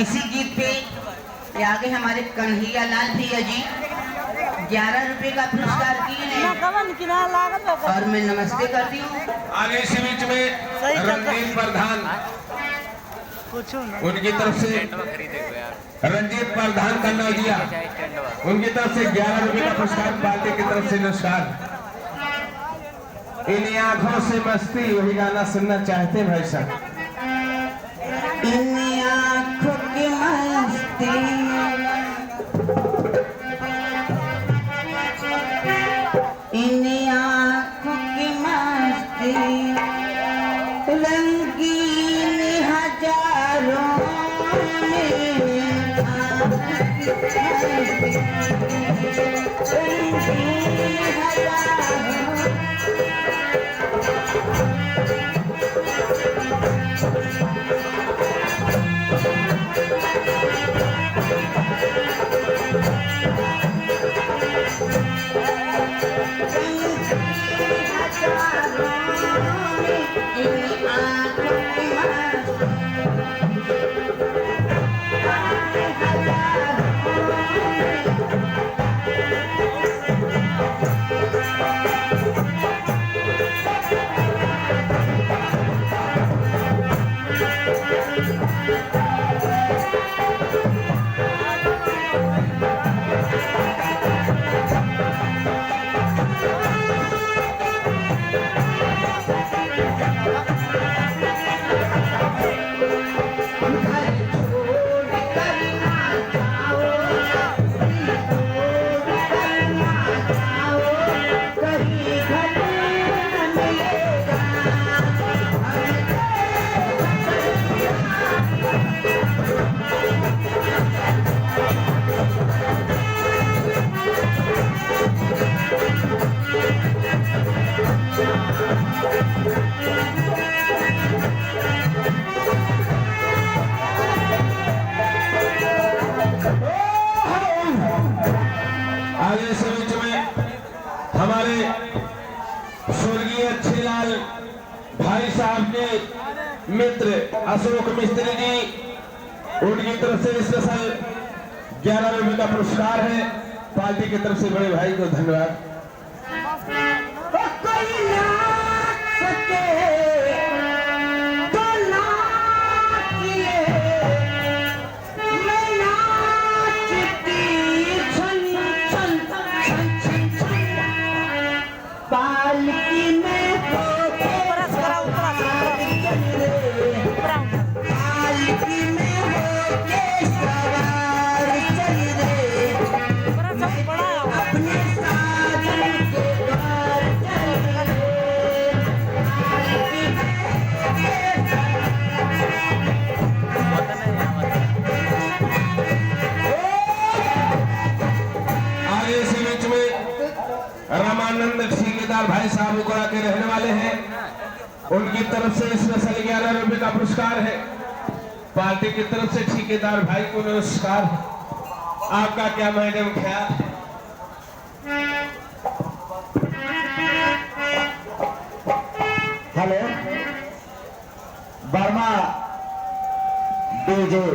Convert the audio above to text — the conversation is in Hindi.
इसी गीत पे ये आगे हमारे कन्हैया लाल भैया जी 11 रुपए का पुरस्कार दिए हैं और मैं नमस्ते करती हूँ। आगे इसी बीच में रणदीप प्रधान उनकी तरफ से रंजीत प्रधान का नौजिया उनकी तरफ से 11 रुपए का पुरस्कार पार्टी की तरफ से नमस्कार। इन आंखों से मस्ती वही गाना सुनना चाहते भाई साहब। इन आंखों की मस्ती इन आंखों की मस्ती रंगीन हजारों हमारे स्वर्गीय अच्छेलाल भाई साहब के मित्र अशोक मिस्त्री जी उनकी तरफ से स्पेशल 11 रुपए का पुरस्कार है। पार्टी की तरफ से बड़े भाई को धन्यवाद। रामानंद ठेकेदार भाई साहब उकड़ा के रहने वाले हैं, उनकी तरफ से स्पेशल 11 रुपए का पुरस्कार है। पार्टी की तरफ से ठेकेदार भाई को नमस्कार। आपका क्या मैडम ख्याल है? Hello Verma DJ